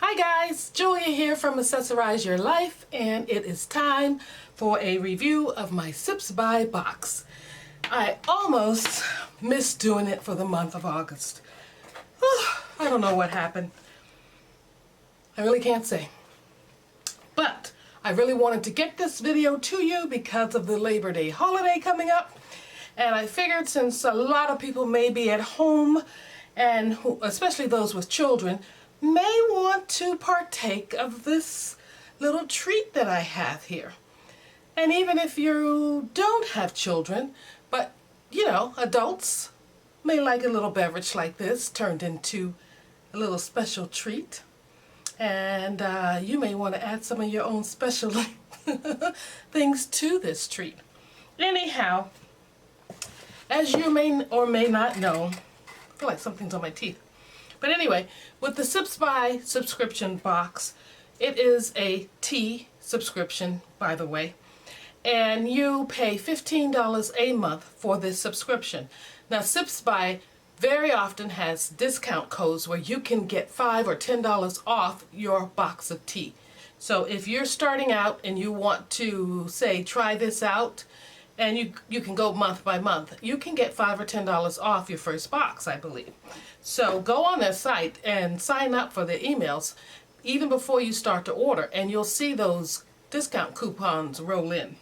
Hi guys, Julia here from Accessorize Your Life, and it is time for a review of my Sips by box. I almost missed doing it for the month of August. I don't know what happened. I really can't say. But I really wanted to get this video to you because of the Labor Day holiday coming up. And I figured since a lot of people may be at home, and especially those with children, may want to partake of this little treat that I have here. And even if you don't have children, but you know, adults may like a little beverage like this turned into a little special treat. And you may want to add some of your own special things to this treat. Anyhow, as you may or may not know, I feel like something's on my teeth. But anyway, with the Sips by subscription box, it is a tea subscription, by the way, and you pay $15 a month for this subscription. Now, Sips by very often has discount codes where you can get $5 or $10 off your box of tea. So if you're starting out and you want to, say, try this out, and you can go month by month, you can get $5 or $10 off your first box, I believe. So go on their site and sign up for their emails even before you start to order, and you'll see those discount coupons roll in.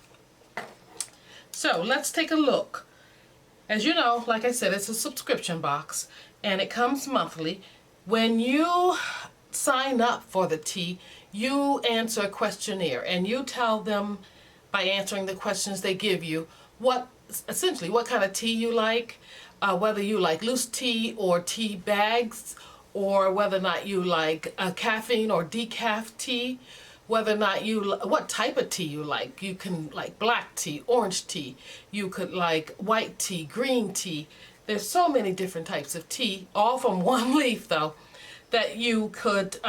So let's take a look. As you know, like I said, it's a subscription box and it comes monthly. When you sign up for the tea, you answer a questionnaire and you tell them, by answering the questions they give you, essentially what kind of tea you like, whether you like loose tea or tea bags, or whether or not you like caffeine or decaf tea, whether or not what type of tea you like. You can like black tea, orange tea, you could like white tea, green tea. There's so many different types of tea, all from one leaf though, that you could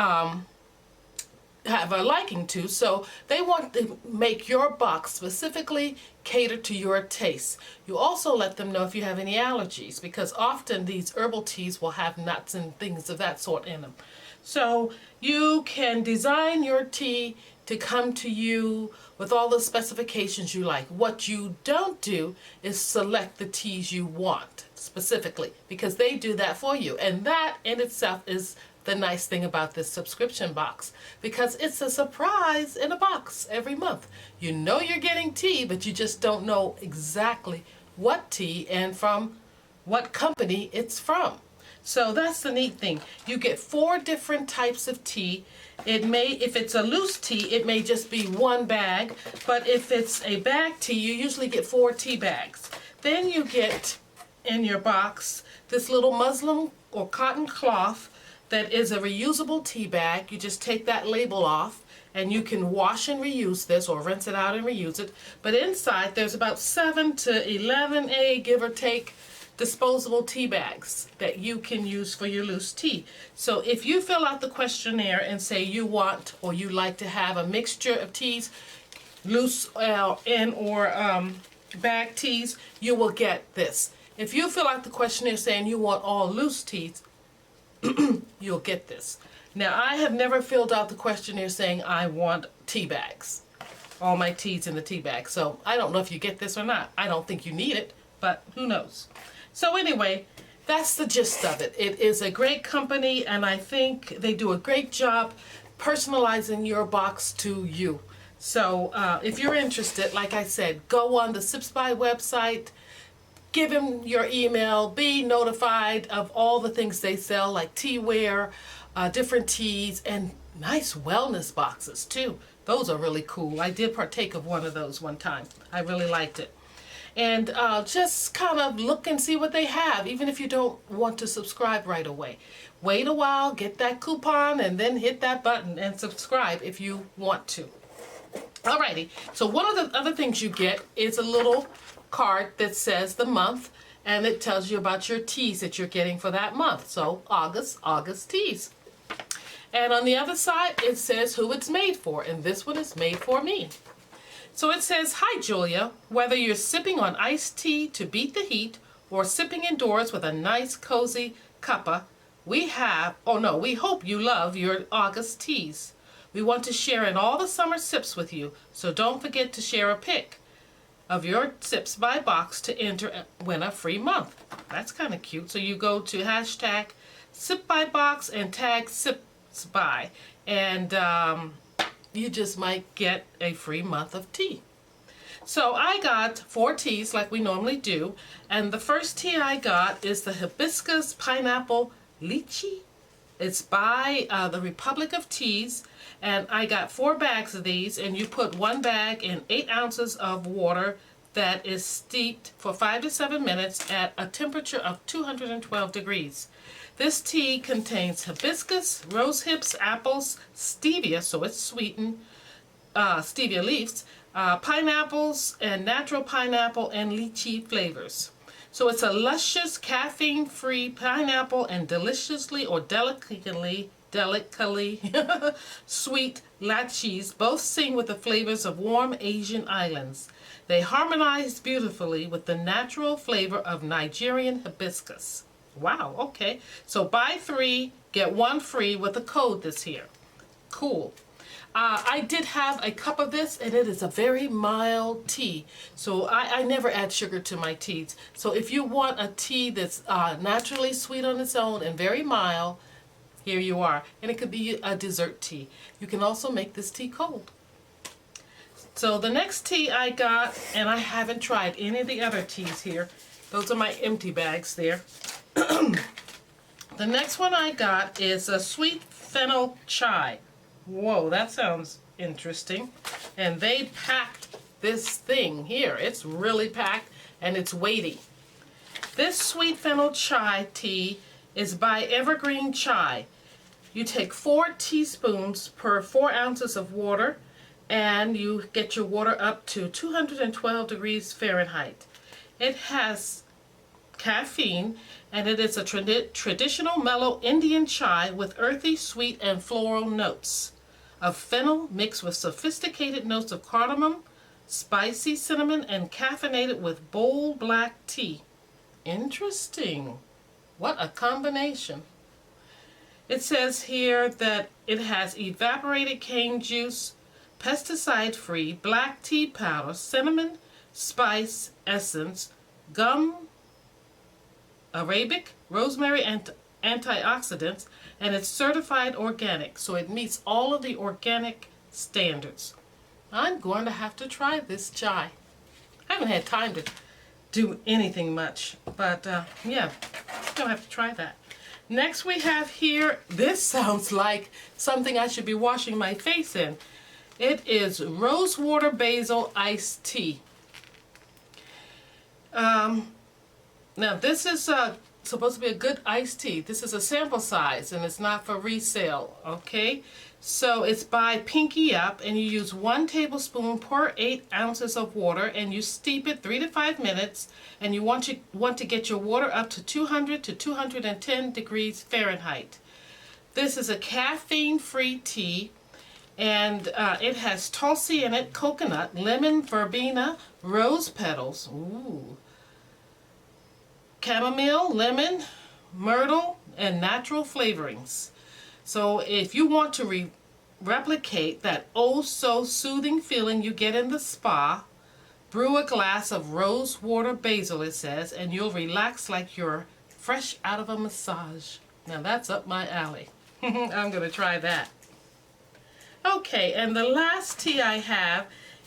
have a liking to. So they want to make your box specifically cater to your taste. You also let them know if you have any allergies, because often these herbal teas will have nuts and things of that sort in them. So you can design your tea to come to you with all the specifications you like. What you don't do is select the teas you want specifically, because they do that for you. And that in itself is the nice thing about this subscription box, because it's a surprise in a box every month. You know you're getting tea, but you just don't know exactly what tea and from what company it's from. So that's the neat thing. You get 4 different types of tea. If it's a loose tea, it may just be 1 bag, but if it's a bag tea, you usually get 4 tea bags. Then you get in your box this little muslin or cotton cloth that is a reusable tea bag. You just take that label off and you can wash and reuse this, or rinse it out and reuse it. But inside there's about 7 to 11 give or take, disposable tea bags that you can use for your loose tea. So if you fill out the questionnaire and say you want or you like to have a mixture of teas, loose and or bag teas, you will get this. If you fill out the questionnaire saying you want all loose teas, you'll get this. Now, I have never filled out the questionnaire saying I want tea bags, all my teas in the tea bag. So I don't know if you get this or not. I don't think you need it, but who knows. So anyway, that's the gist of it. It is a great company, and I think they do a great job personalizing your box to you. So if you're interested, like I said, go on the Sips by website, give them your email, be notified of all the things they sell, like teaware, different teas, and nice wellness boxes too. Those are really cool. I did partake of one of those one time. I really liked it. And just kind of look and see what they have, even if you don't want to subscribe right away. Wait a while, get that coupon, and then hit that button and subscribe if you want to. Alrighty, so one of the other things you get is a little card that says the month, and it tells you about your teas that you're getting for that month. So August teas. And on the other side it says who it's made for, and this one is made for me. So it says, "Hi Julia, whether you're sipping on iced tea to beat the heat or sipping indoors with a nice cozy cuppa, we hope you love your August teas. We want to share in all the summer sips with you, so don't forget to share a pic of your sips by box to enter win a free month. That's kind of cute. So you go to hashtag sip by box and tag sips by, and you just might get a free month of tea. So I got 4 teas like we normally do, and the first tea I got is the Hibiscus Pineapple Lychee. It's by the Republic of Teas, and I got 4 bags of these, and you put 1 bag in 8 ounces of water that is steeped for 5 to 7 minutes at a temperature of 212 degrees. This tea contains hibiscus, rose hips, apples, stevia, so it's sweetened, stevia leaves, pineapples, and natural pineapple and lychee flavors. So it's a luscious, caffeine-free pineapple and deliciously or delicately sweet lychees, both sing with the flavors of warm Asian islands. They harmonize beautifully with the natural flavor of Nigerian hibiscus. Wow, okay. So buy 3, get 1 free with the code this here. Cool. I did have a cup of this, and it is a very mild tea. So I never add sugar to my teas. So if you want a tea that's naturally sweet on its own and very mild, here you are. And it could be a dessert tea. You can also make this tea cold. So the next tea I got, and I haven't tried any of the other teas here. Those are my empty bags there. The next one I got is a sweet fennel chai. Whoa, that sounds interesting. And they packed this thing here. It's really packed and it's weighty. This sweet fennel chai tea is by Evergreen Chai. You take 4 teaspoons per 4 ounces of water, and you get your water up to 212 degrees Fahrenheit. It has caffeine, and it is a traditional mellow Indian chai with earthy, sweet, and floral notes of fennel mixed with sophisticated notes of cardamom, spicy cinnamon, and caffeinated with bold black tea. Interesting. What a combination. It says here that it has evaporated cane juice, pesticide-free black tea powder, cinnamon, spice essence, gum, arabic, rosemary, and antioxidants, and it's certified organic, so it meets all of the organic standards. I'm going to have to try this chai. I haven't had time to do anything much, but yeah, I'm going to have to try that. Next we have here, this sounds like something I should be washing my face in. It is rosewater basil iced tea. Now this is supposed to be a good iced tea. This is a sample size and it's not for resale, okay? So it's by Pinky Up, and you use 1 tablespoon per 8 ounces of water, and you steep it 3 to 5 minutes, and you want to get your water up to 200 to 210 degrees Fahrenheit. This is a caffeine-free tea, and it has tulsi in it, coconut, lemon, verbena, rose petals, ooh, chamomile, lemon, myrtle, and natural flavorings. So if you want to replicate that oh so soothing feeling you get in the spa, brew a glass of rose water basil, it says, and you'll relax like you're fresh out of a massage. Now that's up my alley. I'm going to try that. Okay, and the last tea I have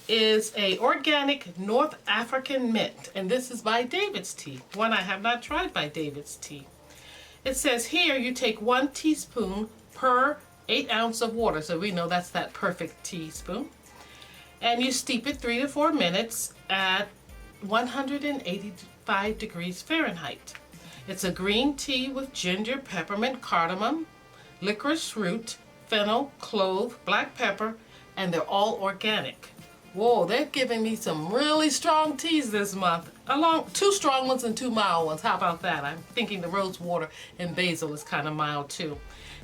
is a organic North African mint, and this is by David's Tea, one I have not tried by David's Tea. It says here you take 1 teaspoon per 8 ounces of water, so we know that's that perfect teaspoon, and you steep it 3 to 4 minutes at 185 degrees Fahrenheit. It's a green tea with ginger, peppermint, cardamom, licorice root, fennel, clove, black pepper, and they're all organic. Whoa, they're giving me some really strong teas this month. 2 strong ones and 2 mild ones. How about that? I'm thinking the rose water and basil is kind of mild too.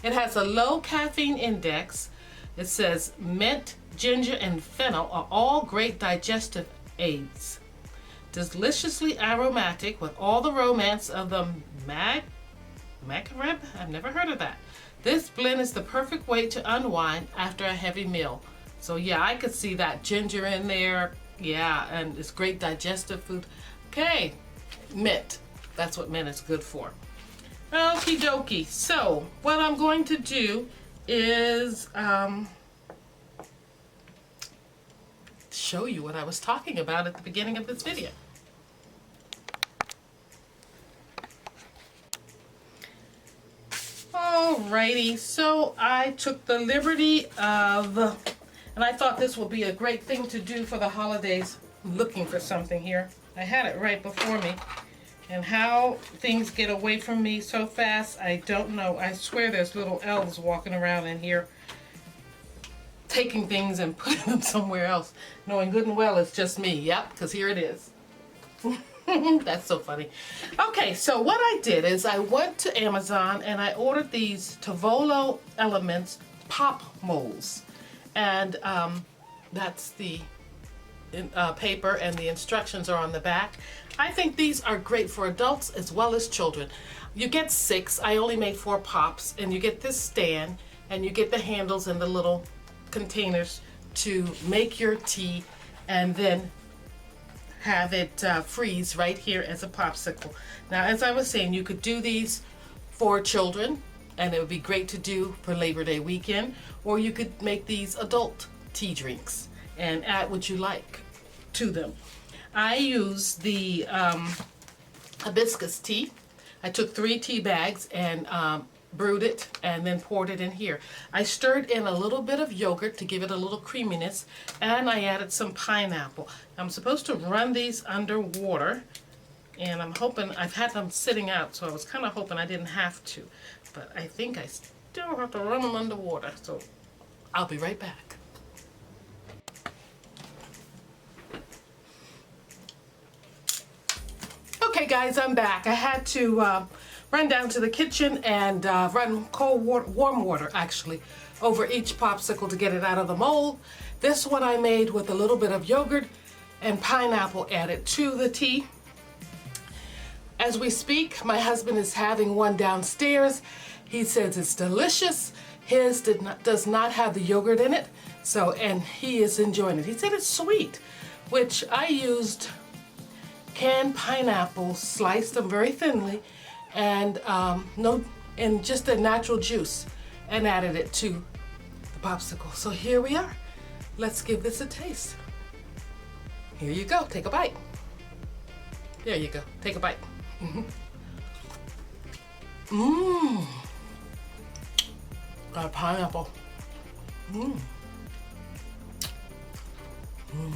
It has a low caffeine index. It says mint, ginger, and fennel are all great digestive aids. Deliciously aromatic with all the romance of the Mac rib? I've never heard of that. This blend is the perfect way to unwind after a heavy meal. So yeah, I could see that ginger in there. Yeah, and it's great digestive food. Okay, mint. That's what mint is good for. Okie dokie. So what I'm going to do is show you what I was talking about at the beginning of this video. Alrighty, so I took the liberty of, and I thought this would be a great thing to do for the holidays. I'm looking for something here. I had it right before me. And how things get away from me so fast, I don't know. I swear there's little elves walking around in here taking things and putting them somewhere else, knowing good and well it's just me. Yep, because here it is. That's so funny. Okay, so what I did is I went to Amazon and I ordered these Tavolo Elements pop molds. And that's the paper, and the instructions are on the back. I think these are great for adults as well as children. You get 6. I only made 4 pops, and you get this stand, and you get the handles and the little containers to make your tea, and then have it freeze right here as a popsicle. Now, as I was saying, you could do these for children, and it would be great to do for Labor Day weekend, or you could make these adult tea drinks and add what you like to them. I use the hibiscus tea. I took 3 tea bags and brewed it and then poured it in here. I stirred in a little bit of yogurt to give it a little creaminess, and I added some pineapple. I'm supposed to run these under water, and I'm hoping, I've had them sitting out, so I was kind of hoping I didn't have to, but I think I still have to run them under water, so I'll be right back. Okay guys, I'm back. I had to run down to the kitchen and run warm water actually over each popsicle to get it out of the mold. This one I made with a little bit of yogurt and pineapple added to the tea. As we speak, my husband is having one downstairs. He says it's delicious. His does not have the yogurt in it, so, and he is enjoying it. He said it's sweet, which I used canned pineapple, sliced them very thinly, and just a natural juice, and added it to the popsicle. So here we are. Let's give this a taste. Here you go. Take a bite. There you go. Take a bite. Mmm. Got pineapple. Mmm. Mmm.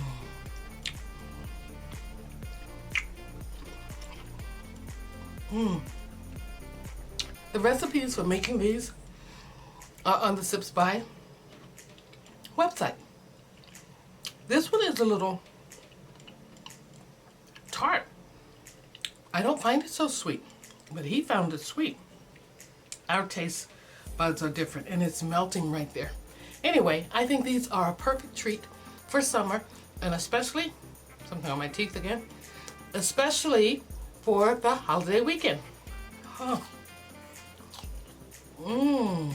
Mmm. The recipes for making these are on the Sips By website. This one is a little tart. I don't find it so sweet, but he found it sweet. Our taste buds are different, and it's melting right there. Anyway, I think these are a perfect treat for summer, and especially, something on my teeth again, especially for the holiday weekend. Huh. Mmm.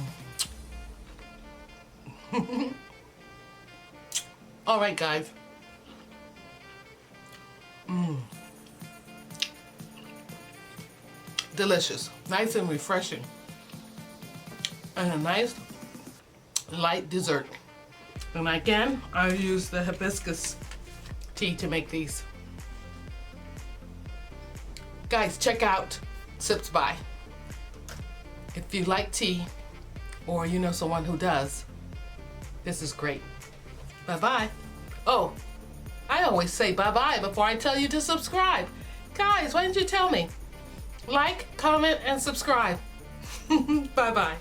All right, guys. Mmm. Delicious. Nice and refreshing. And a nice light dessert. And again, I use the hibiscus tea to make these. Guys, check out Sips By. If you like tea, or you know someone who does, this is great. Bye-bye. Oh, I always say bye-bye before I tell you to subscribe. Guys, why didn't you tell me? Like, comment, and subscribe. Bye-bye.